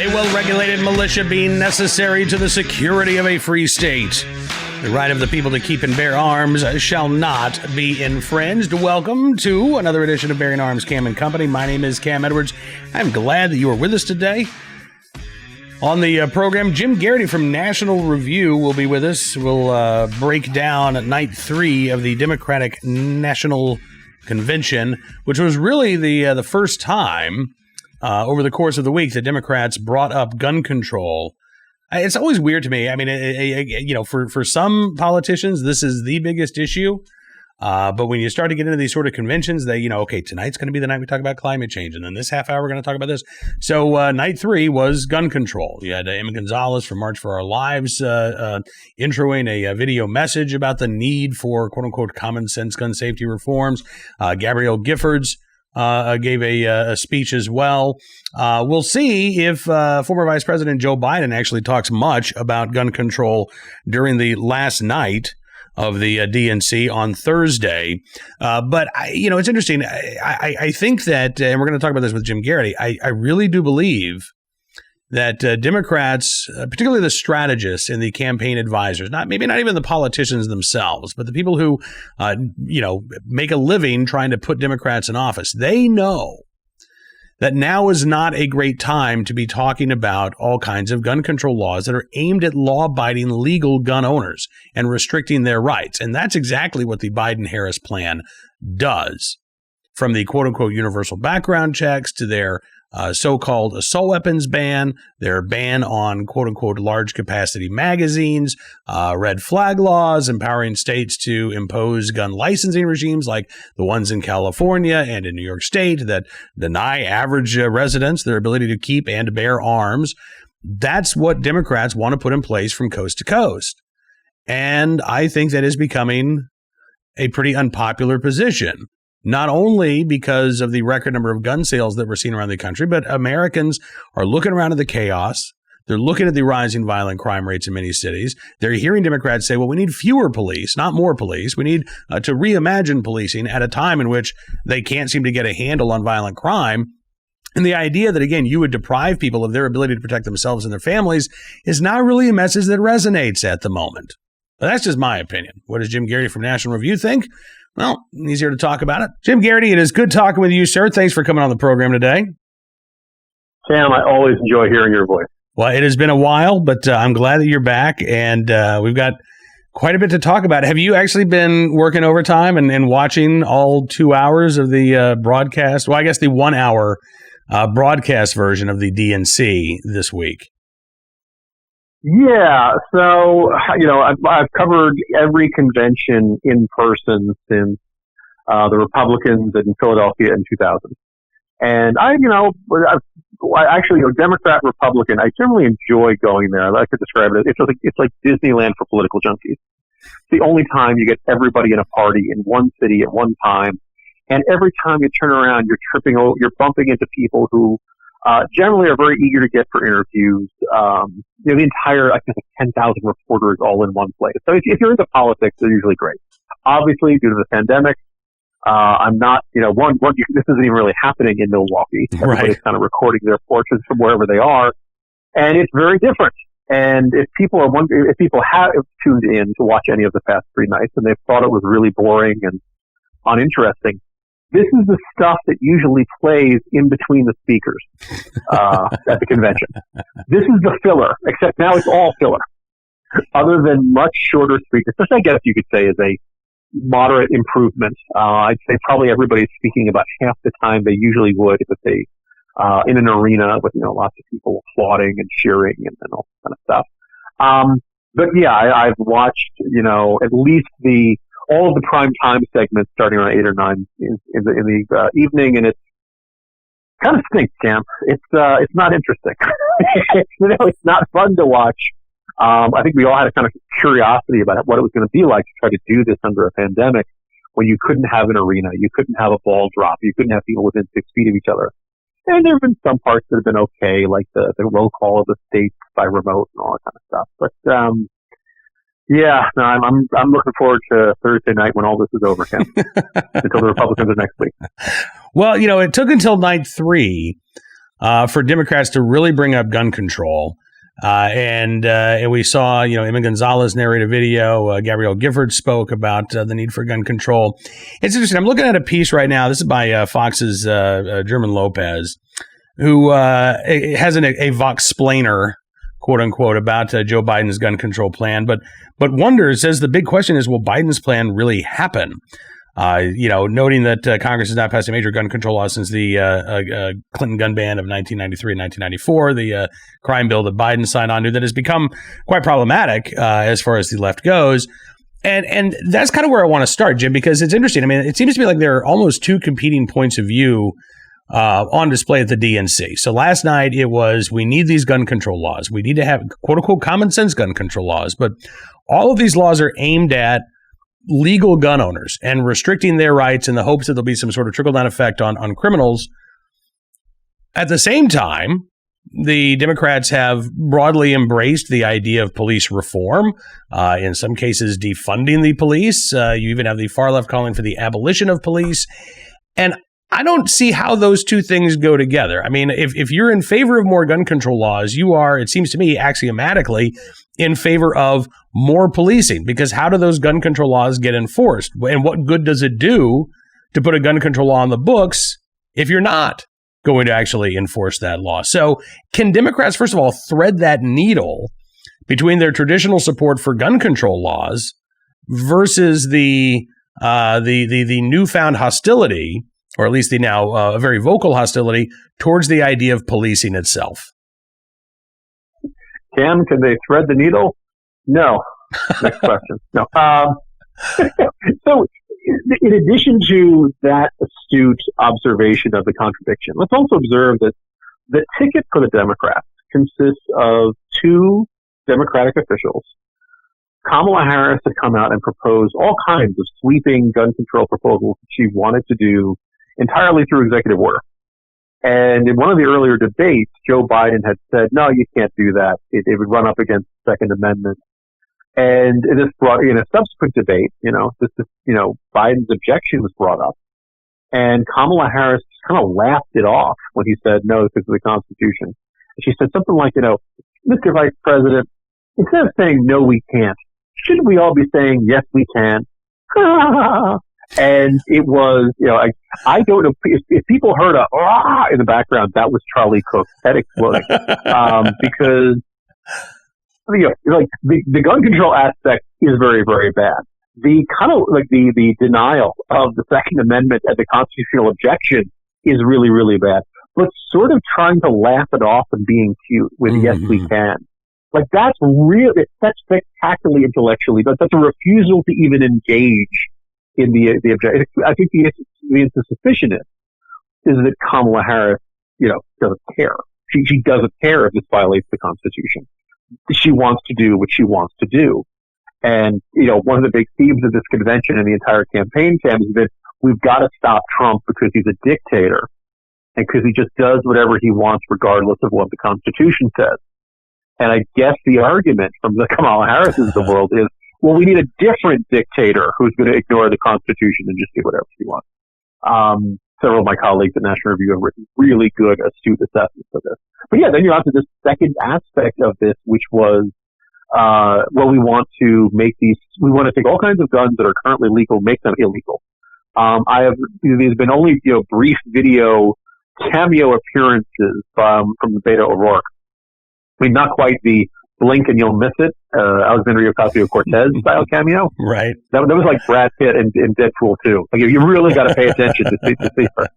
A well-regulated militia being necessary to the security of a free state. The right of the people to keep and bear arms shall not be infringed. Welcome to another edition of Bearing Arms Cam and Company. My name is Cam Edwards. I'm glad that you are with us today. On the program, Jim Geraghty from National Review will be with us. We'll break down night 3 of the Democratic National Convention, which was really the first time over the course of the week that Democrats brought up gun control. It's always weird to me. I mean, for some politicians, this is the biggest issue. But when you start to get into these sort of conventions, they, okay, tonight's going to be the night we talk about climate change. And then this half hour, we're going to talk about this. So night 3 was gun control. You had Emma Gonzalez from March for Our Lives introing a video message about the need for, quote unquote, common sense gun safety reforms. Gabrielle Giffords gave a speech as well. We'll see if former Vice President Joe Biden actually talks much about gun control during the last night of the DNC on Thursday. But, it's interesting. I think that, and we're going to talk about this with Jim Geraghty, I really do believe that Democrats, particularly the strategists and the campaign advisors, maybe not even the politicians themselves, but the people who, make a living trying to put Democrats in office, they know that now is not a great time to be talking about all kinds of gun control laws that are aimed at law-abiding legal gun owners and restricting their rights. And that's exactly what the Biden-Harris plan does. From the quote-unquote universal background checks to their so-called assault weapons ban, their ban on quote-unquote large-capacity magazines, red flag laws, empowering states to impose gun licensing regimes like the ones in California and in New York State that deny average residents their ability to keep and bear arms. That's what Democrats want to put in place from coast to coast. And I think that is becoming a pretty unpopular position. Not only because of the record number of gun sales that we're seeing around the country, but Americans are looking around at the chaos. They're looking at the rising violent crime rates in many cities. They're hearing Democrats say, well, we need fewer police, not more police. We need to reimagine policing at a time in which they can't seem to get a handle on violent crime. And the idea that, again, you would deprive people of their ability to protect themselves and their families is not really a message that resonates at the moment. But that's just my opinion. What does Jim Geraghty from National Review think? Well, he's here to talk about it. Jim Geraghty, it is good talking with you, sir. Thanks for coming on the program today. Sam, I always enjoy hearing your voice. Well, it has been a while, but I'm glad that you're back, and we've got quite a bit to talk about. Have you actually been working overtime and watching all 2 hours of the broadcast? Well, I guess the 1 hour broadcast version of the DNC this week. Yeah, so, I've covered every convention in person since the Republicans in Philadelphia in 2000. And Democrat, Republican, I generally enjoy going there. I like to describe it. It's like Disneyland for political junkies. It's the only time you get everybody in a party in one city at one time. And every time you turn around, you're bumping into people who generally are very eager to get for interviews. The entire, 10,000 reporters all in one place. So if you're into politics, they're usually great. Obviously, due to the pandemic, I'm not, this isn't even really happening in Milwaukee. Everybody's kind of recording their portraits from wherever they are. And it's very different. And if people have tuned in to watch any of the past 3 nights and they've thought it was really boring and uninteresting, this is the stuff that usually plays in between the speakers at the convention. This is the filler, except now it's all filler. Other than much shorter speakers, which I guess you could say is a moderate improvement. I'd say probably everybody's speaking about half the time they usually would if they in an arena with lots of people applauding and cheering and all that kind of stuff. But yeah, I've watched at least all of the prime time segments starting around 8 or 9 in the evening, and it's kind of stinks, Cam. It's not interesting. It's not fun to watch. I think we all had a kind of curiosity about what it was going to be like to try to do this under a pandemic when you couldn't have an arena, you couldn't have a ball drop, you couldn't have people within 6 feet of each other. And there have been some parts that have been okay, like the roll call of the states by remote and all that kind of stuff. But yeah, no, I'm looking forward to Thursday night when all this is over, Ken, until the Republicans are next week. Well, it took until night 3 for Democrats to really bring up gun control. And we saw, Emma Gonzalez narrate a video. Gabrielle Giffords spoke about the need for gun control. It's interesting. I'm looking at a piece right now. This is by Fox's German Lopez, who has a Vox-splainer, quote unquote, about Joe Biden's gun control plan. But says the big question is, will Biden's plan really happen? Noting that Congress has not passed a major gun control law since the Clinton gun ban of 1993 and 1994, the crime bill that Biden signed on to, that has become quite problematic as far as the left goes. And that's kind of where I want to start, Jim, because it's interesting. I mean, it seems to me like there are almost two competing points of view on display at the DNC. So last night it was, we need these gun control laws. We need to have, quote unquote, common sense gun control laws. But all of these laws are aimed at legal gun owners and restricting their rights in the hopes that there'll be some sort of trickle-down effect on criminals. At the same time, the Democrats have broadly embraced the idea of police reform, in some cases defunding the police. You even have the far left calling for the abolition of police. And I don't see how those two things go together. I mean, if you're in favor of more gun control laws, you are, it seems to me, axiomatically in favor of more policing, because how do those gun control laws get enforced? And what good does it do to put a gun control law on the books if you're not going to actually enforce that law? So can Democrats, first of all, thread that needle between their traditional support for gun control laws versus the newfound hostility, or at least the now very vocal hostility, towards the idea of policing itself? Cam, can they thread the needle? No. Next question. No. So, in addition to that astute observation of the contradiction, let's also observe that the ticket for the Democrats consists of two Democratic officials. Kamala Harris had come out and proposed all kinds of sweeping gun control proposals that she wanted to do entirely through executive order. And in one of the earlier debates, Joe Biden had said, no, you can't do that. It would run up against the Second Amendment. And this brought, in a subsequent debate, Biden's objection was brought up. And Kamala Harris kind of laughed it off when he said, no, because of the Constitution. And she said something like, Mr. Vice President, instead of saying, no, we can't, shouldn't we all be saying, yes, we can? And it was, I don't know if people heard a "ah" in the background, that was Charlie Cook's head exploding, because the gun control aspect is very, very bad. The kind of the denial of the Second Amendment and the constitutional objection is really, really bad. But sort of trying to laugh it off and being cute with yes, we can. That's spectacularly intellectually, but that's a refusal to even engage in the objection. I think the suspicion is that Kamala Harris, doesn't care. She doesn't care if this violates the Constitution. She wants to do what she wants to do. And, one of the big themes of this convention and the entire campaign, Cam, is that we've got to stop Trump because he's a dictator and because he just does whatever he wants regardless of what the Constitution says. And I guess the argument from the Kamala Harris's of the world is, well, we need a different dictator who's going to ignore the Constitution and just do whatever he wants. Several of my colleagues at National Review have written really good, astute assessments of this. But yeah, then you're on to this second aspect of this, which was, we want to take all kinds of guns that are currently legal, make them illegal. There's been only, brief video cameo appearances from the Beto O'Rourke. I mean, not quite the blink and you'll miss it, Alexandria Ocasio-Cortez style cameo. Right. That was like Brad Pitt in Deadpool 2. You really got to pay attention to see her.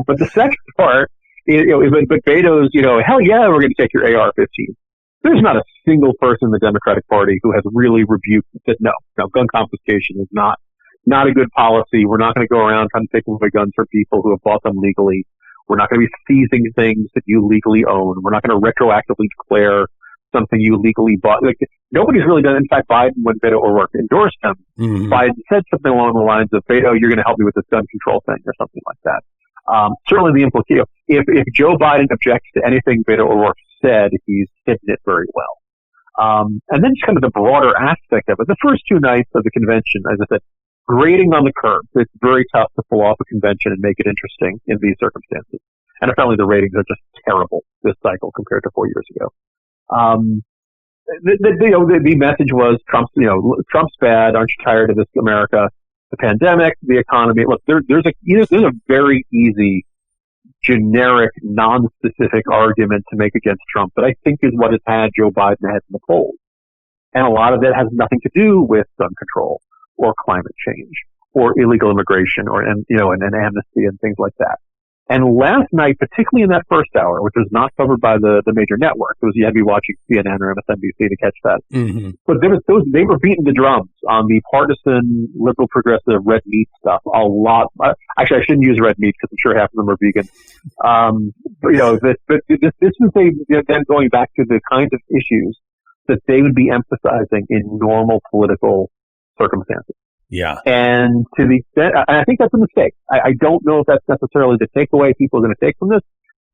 But the second part, but Beto's, hell yeah, we're going to take your AR-15. There's not a single person in the Democratic Party who has really rebuked and said, no, gun confiscation is not a good policy. We're not going to go around trying to take away guns from people who have bought them legally. We're not going to be seizing things that you legally own. We're not going to retroactively declare something you legally bought. Nobody's really done. In fact, Biden, when Beto O'Rourke endorsed him, Biden said something along the lines of, Beto, you're going to help me with this gun control thing or something like that. Certainly the implication, if Joe Biden objects to anything Beto O'Rourke said, he's hidden it very well. And then just kind of the broader aspect of it. The first two nights of the convention, as I said, grading on the curve. It's very tough to pull off a convention and make it interesting in these circumstances. And apparently the ratings are just terrible this cycle compared to 4 years ago. The message was Trump's bad. Aren't you tired of this America? The pandemic, the economy. Look, there's a very easy, generic, non-specific argument to make against Trump that I think is what has had Joe Biden ahead in the polls. And a lot of it has nothing to do with gun control or climate change or illegal immigration or an amnesty and things like that. And last night, particularly in that first hour, which was not covered by the major network, you had to be watching CNN or MSNBC to catch that. Mm-hmm. But they were beating the drums on the partisan, liberal, progressive red meat stuff a lot. Actually, I shouldn't use red meat because I'm sure half of them are vegan. This is them going back to the kinds of issues that they would be emphasizing in normal political circumstances. Yeah. And to the extent, I think that's a mistake. I don't know if that's necessarily the takeaway people are going to take from this,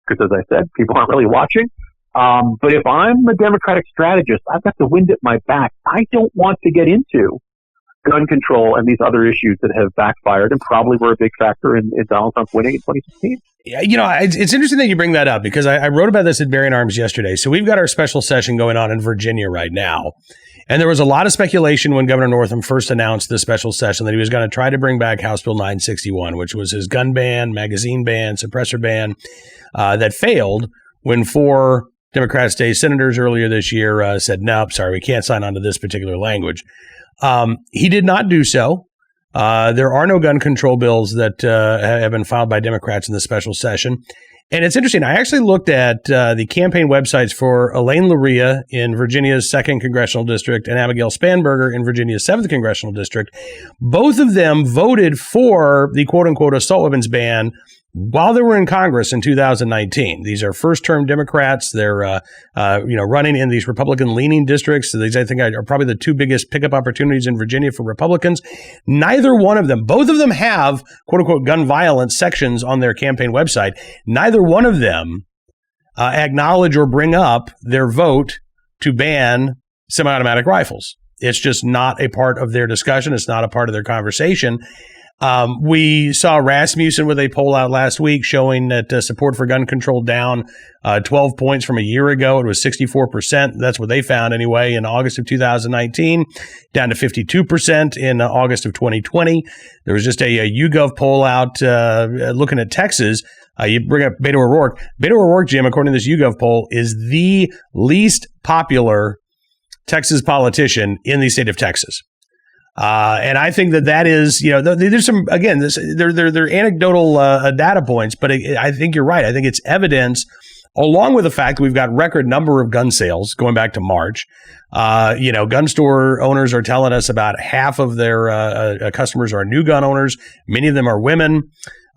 because as I said, people aren't really watching. But if I'm a Democratic strategist, I've got the wind at my back. I don't want to get into gun control and these other issues that have backfired and probably were a big factor in Donald Trump winning in 2016. Yeah, it's interesting that you bring that up, because I wrote about this at Bearing Arms yesterday. So we've got our special session going on in Virginia right now. And there was a lot of speculation when Governor Northam first announced the special session that he was going to try to bring back House Bill 961, which was his gun ban, magazine ban, suppressor ban, that failed when 4 Democrat state senators earlier this year said, nope, sorry, we can't sign on to this particular language. He did not do so. There are no gun control bills that have been filed by Democrats in the special session. And it's interesting. I actually looked at the campaign websites for Elaine Luria in Virginia's 2nd Congressional District and Abigail Spanberger in Virginia's 7th Congressional District. Both of them voted for the quote-unquote assault weapons ban while they were in Congress in 2019. These are first-term Democrats. They're running in these Republican-leaning districts. So these, I think, are probably the 2 biggest pickup opportunities in Virginia for Republicans. Neither one of them, both of them have quote-unquote gun violence sections on their campaign website. Neither one of them acknowledge or bring up their vote to ban semi-automatic rifles. It's just not a part of their discussion. It's not a part of their conversation. We saw Rasmussen with a poll out last week showing that support for gun control down 12 points from a year ago. It was 64%. That's what they found anyway in August of 2019, down to 52% in August of 2020. There was just a YouGov poll out looking at Texas. You bring up Beto O'Rourke. Beto O'Rourke, Jim, according to this YouGov poll, is the least popular Texas politician in the state of Texas. And I think that is, there's some, again, they're anecdotal data points, but I think you're right. I think it's evidence, along with the fact that we've got record number of gun sales going back to March. Gun store owners are telling us about half of their customers are new gun owners. Many of them are women.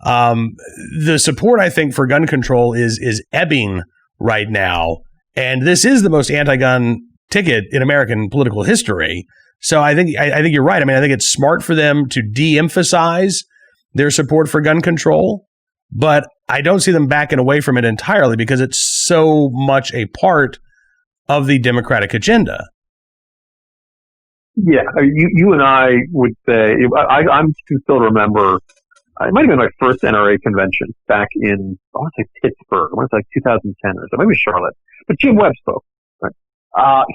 The support, I think, for gun control is ebbing right now. And this is the most anti-gun ticket in American political history. So I think you're right. I mean, I think it's smart for them to de-emphasize their support for gun control, but I don't see them backing away from it entirely because it's so much a part of the Democratic agenda. Yeah, you and I would say, I can still remember, it might have been my first NRA convention back in, I want to say Pittsburgh, I want to say 2010 or so, maybe Charlotte, but Jim Webb spoke.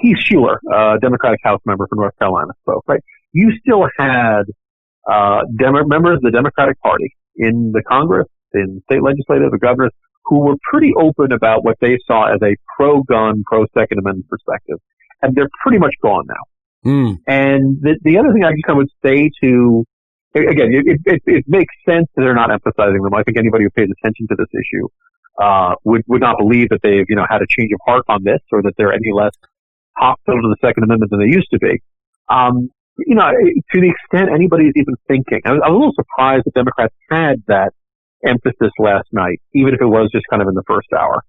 Heath Schuler, Democratic House member for North Carolina, spoke, right? You still had members of the Democratic Party in the Congress, in state legislative, the governors, who were pretty open about what they saw as a pro-gun, pro-Second Amendment perspective. And they're pretty much gone now. Mm. And the other thing I just kind of would say to, again, it makes sense that they're not emphasizing them. I think anybody who pays attention to this issue would not believe that they've, had a change of heart on this or that they're any less hostile to the Second Amendment than they used to be. To the extent anybody's even thinking, I was a little surprised that Democrats had that emphasis last night, even if it was just kind of in the first hour.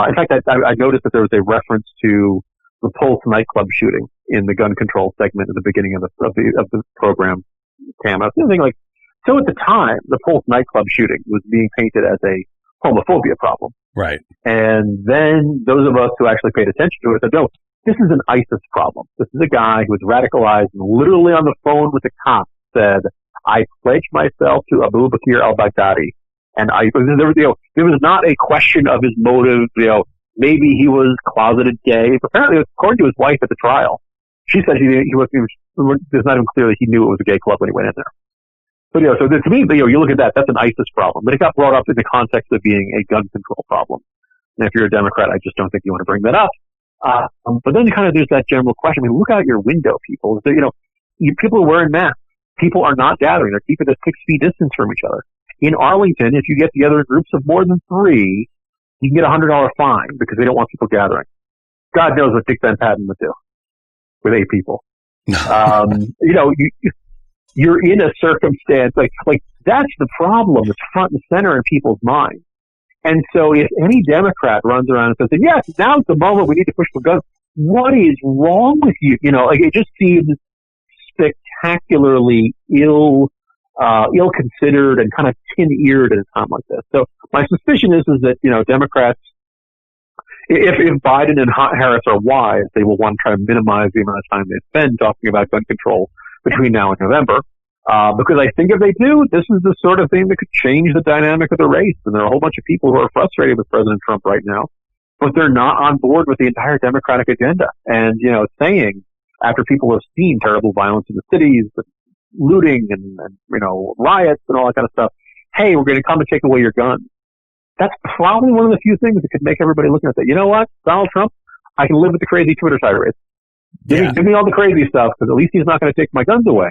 In fact, I noticed that there was a reference to the Pulse nightclub shooting in the gun control segment at the beginning of the program. Cam, I was thinking so at the time, the Pulse nightclub shooting was being painted as a homophobia problem. Right. And then those of us who actually paid attention to it said, no, this is an ISIS problem. This is a guy who was radicalized and literally on the phone with the cops said, I pledge myself to Abu Bakr al-Baghdadi And there was not a question of his motive. Maybe he was closeted gay. Apparently, according to his wife at the trial, she said he was. It's not even clear that he knew it was a gay club when he went in there. But so to me, you look at that. That's an ISIS problem, but it got brought up in the context of being a gun control problem. And if you're a Democrat, I just don't think you want to bring that up. But then there's that general question. I mean, look out your window, people. People are wearing masks. People are not gathering. They're keeping a 6 feet distance from each other. In Arlington, if you get together in groups of more than 3, you can get a $100 fine because they don't want people gathering. God knows what Dick Van Patten would do with 8 people. You're in a circumstance like that's the problem. It's front and center in people's minds. And so if any Democrat runs around and says, yes, now's the moment we need to push for guns, what is wrong with you? It just seems spectacularly ill-considered and kind of tin-eared at a time like this. So my suspicion is that, Democrats, if Biden and Harris are wise, they will want to try to minimize the amount of time they spend talking about gun control between now and November. Because I think if they do, this is the sort of thing that could change the dynamic of the race. And there are a whole bunch of people who are frustrated with President Trump right now, but they're not on board with the entire Democratic agenda. And, saying after people have seen terrible violence in the cities, looting and riots and all that kind of stuff, hey, we're going to come and take away your guns. That's probably one of the few things that could make everybody looking at that. You know what? Donald Trump, I can live with the crazy Twitter tirades. Give me all the crazy stuff because at least he's not going to take my guns away.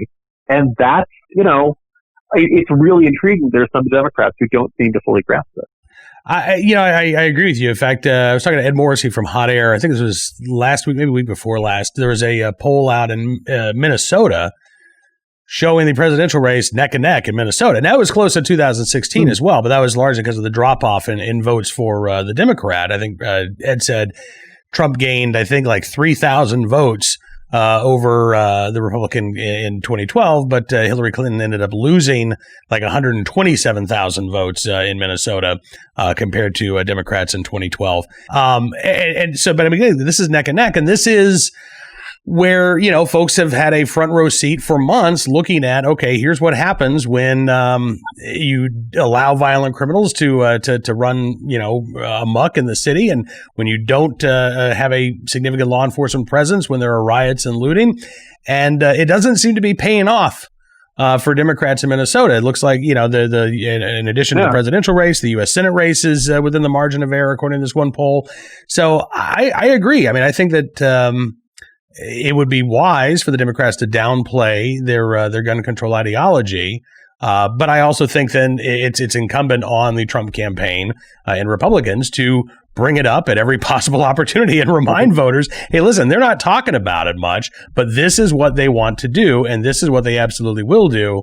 And that's, it's really intriguing. There's some Democrats who don't seem to fully grasp it. I agree with you. In fact, I was talking to Ed Morrissey from Hot Air. I think this was last week, maybe the week before last. There was a poll out in Minnesota showing the presidential race neck and neck in Minnesota. And that was close to 2016 as well, but that was largely because of the drop-off in votes for the Democrat. I think Ed said Trump gained, I think, like 3,000 votes over the Republican in 2012, but Hillary Clinton ended up losing like 127,000 votes in Minnesota compared to Democrats in 2012. And so, but I mean, this is neck and neck, and this is where, folks have had a front row seat for months looking at, okay, here's what happens when you allow violent criminals to run, amok in the city, and when you don't have a significant law enforcement presence when there are riots and looting. And it doesn't seem to be paying off for Democrats in Minnesota. It looks like, in addition to the presidential race, the U.S. Senate race is within the margin of error, according to this one poll. So I agree. I mean, I think that it would be wise for the Democrats to downplay their gun control ideology. But I also think then it's incumbent on the Trump campaign and Republicans to bring it up at every possible opportunity and remind voters, hey, listen, they're not talking about it much, but this is what they want to do, and this is what they absolutely will do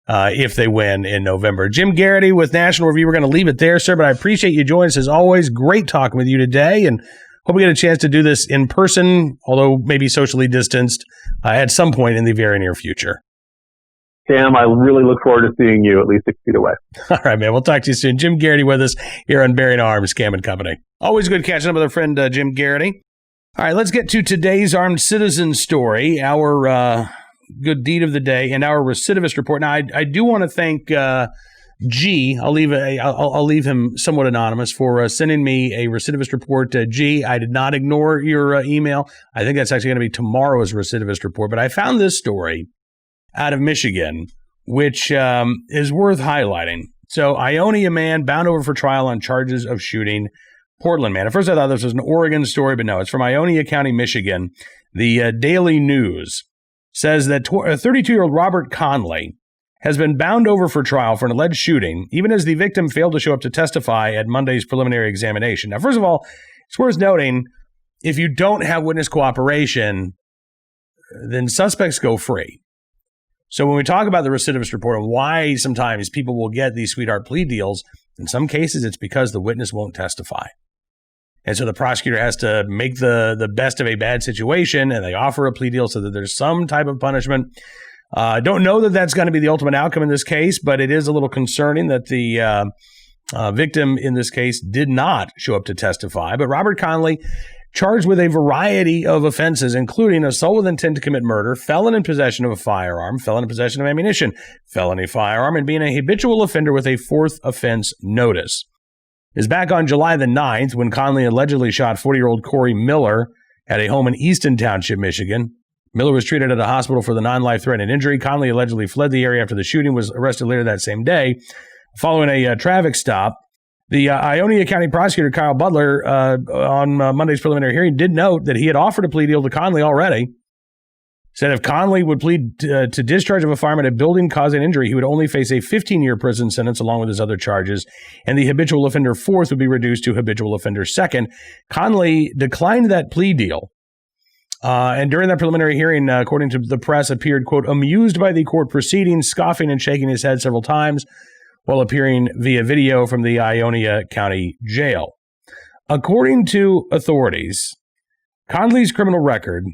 if they win in November. Jim Geraghty with National Review. We're going to leave it there, sir, but I appreciate you joining us as always. Great talking with you today, and hope we get a chance to do this in person, although maybe socially distanced, at some point in the very near future. Cam, I really look forward to seeing you at least 6 feet away. All right, man. We'll talk to you soon. Jim Geraghty with us here on Bearing Arms, Cam and Company. Always good catching up with our friend Jim Geraghty. All right, let's get to today's armed citizen story, our good deed of the day, and our recidivist report. Now, I do want to thank G. I'll leave him somewhat anonymous for sending me a recidivist report. G, I did not ignore your email. I think that's actually going to be tomorrow's recidivist report. But I found this story out of Michigan, which is worth highlighting. So, Ionia man bound over for trial on charges of shooting Portland man. At first, I thought this was an Oregon story, but no, it's from Ionia County, Michigan. The Daily News says that 32-year-old Robert Conley has been bound over for trial for an alleged shooting, even as the victim failed to show up to testify at Monday's preliminary examination. Now, first of all, it's worth noting, if you don't have witness cooperation, then suspects go free. So when we talk about the recidivist report and why sometimes people will get these sweetheart plea deals, in some cases it's because the witness won't testify. And so the prosecutor has to make the best of a bad situation, and they offer a plea deal so that there's some type of punishment. I don't know that that's going to be the ultimate outcome in this case, but it is a little concerning that the victim in this case did not show up to testify. But Robert Conley charged with a variety of offenses, including assault with intent to commit murder, felon in possession of a firearm, felon in possession of ammunition, felony firearm, and being a habitual offender with a fourth offense notice. It was back on July the 9th when Conley allegedly shot 40-year-old Corey Miller at a home in Easton Township, Michigan. Miller was treated at a hospital for the non-life-threatening injury. Conley allegedly fled the area after the shooting, was arrested later that same day. Following a traffic stop, the Ionia County Prosecutor Kyle Butler on Monday's preliminary hearing did note that he had offered a plea deal to Conley already. Said if Conley would plead to discharge of a firearm at a building causing injury, he would only face a 15-year prison sentence along with his other charges, and the habitual offender fourth would be reduced to habitual offender second. Conley declined that plea deal. And during that preliminary hearing, according to the press, appeared, quote, amused by the court proceedings, scoffing and shaking his head several times while appearing via video from the Ionia County Jail. According to authorities, Conley's criminal record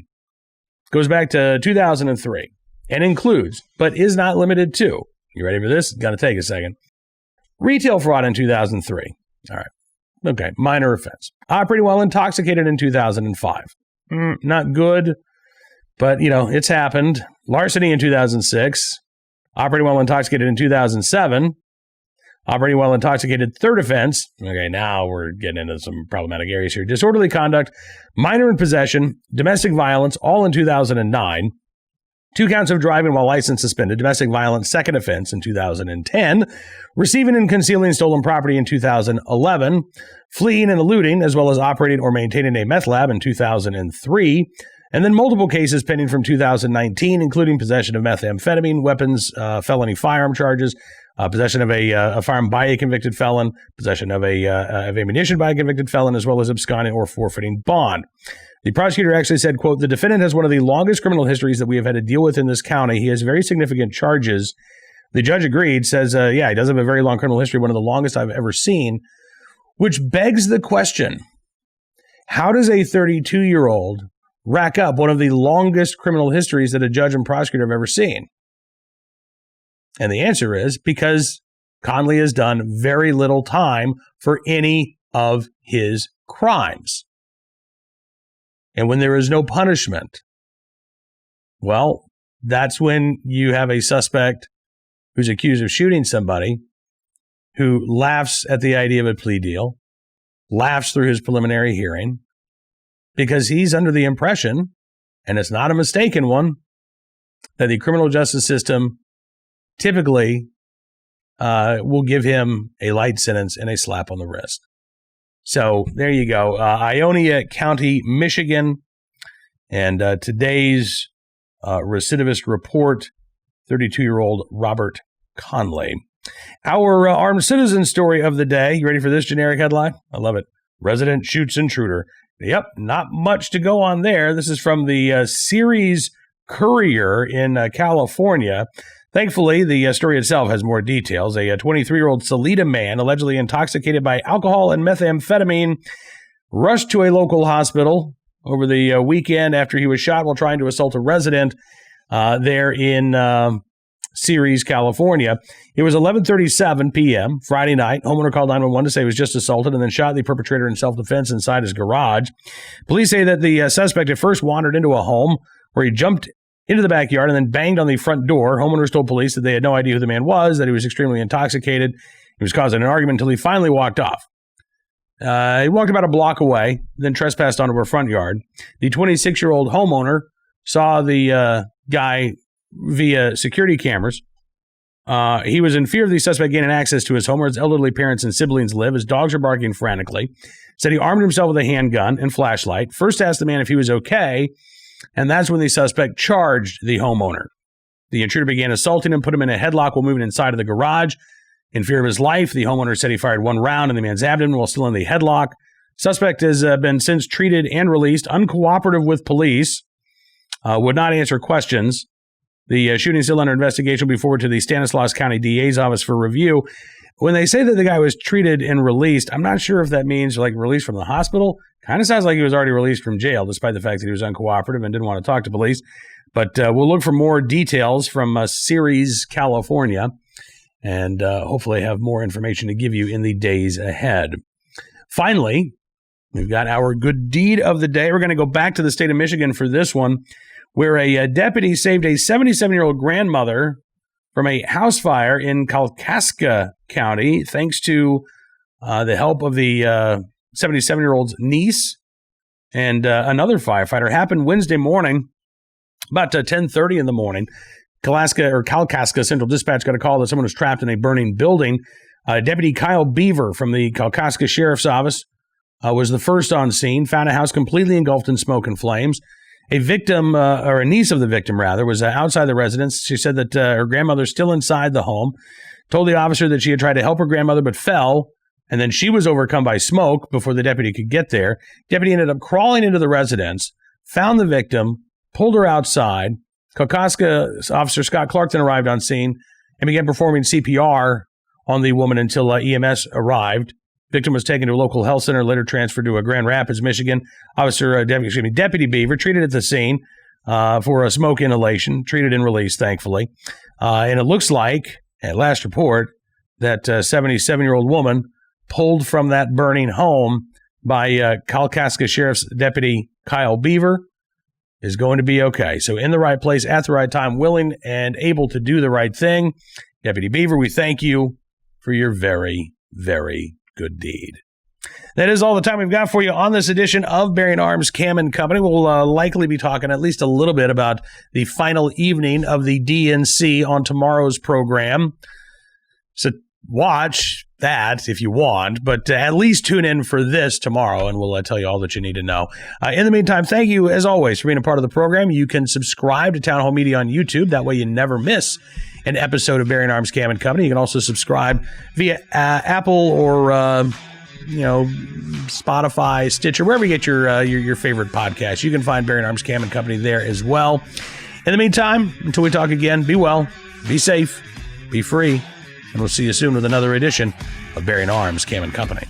goes back to 2003 and includes, but is not limited to, you ready for this? It's going to take a second. Retail fraud in 2003. All right. Okay. Minor offense. Operating while intoxicated in 2005. Not good, but, it's happened. Larceny in 2006. Operating while intoxicated in 2007. Operating while intoxicated, third offense. Okay, now we're getting into some problematic areas here. Disorderly conduct, minor in possession, domestic violence, all in 2009. 2 counts of driving while license suspended, domestic violence, second offense in 2010. Receiving and concealing stolen property in 2011. Fleeing and eluding, as well as operating or maintaining a meth lab in 2003. And then multiple cases pending from 2019, including possession of methamphetamine, weapons, felony firearm charges, possession of a firearm by a convicted felon, possession of ammunition by a convicted felon, as well as absconding or forfeiting bond. The prosecutor actually said, quote, the defendant has one of the longest criminal histories that we have had to deal with in this county. He has very significant charges. The judge agreed, says, he does have a very long criminal history, one of the longest I've ever seen, which begs the question, how does a 32-year-old rack up one of the longest criminal histories that a judge and prosecutor have ever seen? And the answer is because Conley has done very little time for any of his crimes. And when there is no punishment, well, that's when you have a suspect who's accused of shooting somebody who laughs at the idea of a plea deal, laughs through his preliminary hearing, because he's under the impression, and it's not a mistaken one, that the criminal justice system typically will give him a light sentence and a slap on the wrist. So there you go. Ionia County, Michigan. And today's recidivist report, 32-year-old Robert Conley. Our armed citizen story of the day. You ready for this generic headline? I love it. Resident shoots intruder. Yep, not much to go on there. This is from the Series Courier in California. Thankfully, the story itself has more details. A 23-year-old Salida man, allegedly intoxicated by alcohol and methamphetamine, rushed to a local hospital over the weekend after he was shot while trying to assault a resident there in Ceres, California. It was 11:37 p.m. Friday night. Homeowner called 911 to say he was just assaulted and then shot the perpetrator in self-defense inside his garage. Police say that the suspect at first wandered into a home where he jumped into the backyard and then banged on the front door. Homeowners told police that they had no idea who the man was, that he was extremely intoxicated. He was causing an argument until he finally walked off. He walked about a block away, then trespassed onto her front yard. The 26-year-old homeowner saw the guy via security cameras. He was in fear of the suspect gaining access to his home where his elderly parents and siblings live. His dogs are barking frantically. Said he armed himself with a handgun and flashlight. First asked the man if he was okay, and that's when the suspect charged the homeowner. The intruder began assaulting him, put him in a headlock while moving inside of the garage. In fear of his life, the homeowner said he fired one round in the man's abdomen while still in the headlock. Suspect has been since treated and released, uncooperative with police, would not answer questions. The shooting is still under investigation. Will be forwarded to the Stanislaus County DA's office for review. When they say that the guy was treated and released, I'm not sure if that means like released from the hospital. Kind of sounds like he was already released from jail, despite the fact that he was uncooperative and didn't want to talk to police. But we'll look for more details from Ceres, California, and hopefully have more information to give you in the days ahead. Finally, We've got our good deed of the day. We're going to go back to the state of Michigan for this one, where a deputy saved a 77-year-old grandmother from a house fire in Kalkaska County, thanks to the help of the 77-year-old's niece and another firefighter. It happened Wednesday morning, about 10:30 in the morning. Kalkaska Central Dispatch got a call that someone was trapped in a burning building. Deputy Kyle Beaver from the Kalkaska Sheriff's Office was the first on scene, found a house completely engulfed in smoke and flames. A victim, or a niece of the victim, rather, was outside the residence. She said that her grandmother's still inside the home, told the officer that she had tried to help her grandmother but fell, and then she was overcome by smoke before the deputy could get there. Deputy ended up crawling into the residence, found the victim, pulled her outside. Kalkaska officer Scott Clark then arrived on scene and began performing CPR on the woman until EMS arrived. Victim was taken to a local health center, later transferred to Grand Rapids, Michigan. Deputy Beaver treated at the scene for a smoke inhalation, treated and released, thankfully. And it looks like, at last report, that 77-year-old woman pulled from that burning home by Kalkaska Sheriff's Deputy Kyle Beaver is going to be okay. So in the right place at the right time, willing and able to do the right thing. Deputy Beaver, we thank you for your very, very good deed. That is all the time we've got for you on this edition of Bearing Arms Cam and Company. We'll likely be talking at least a little bit about the final evening of the DNC on tomorrow's program. So watch that if you want, but at least tune in for this tomorrow, and we'll tell you all that you need to know. In the meantime, thank you, as always, for being a part of the program. You can subscribe to Town Hall Media on YouTube. That way you never miss an episode of Bearing Arms Cam and Company. You can also subscribe via Apple or Spotify, Stitcher, wherever you get your favorite podcast. You can find Bearing Arms Cam and Company there as well. In the meantime, until we talk again, be well, be safe, be free, and we'll see you soon with another edition of Bearing Arms Cam and Company.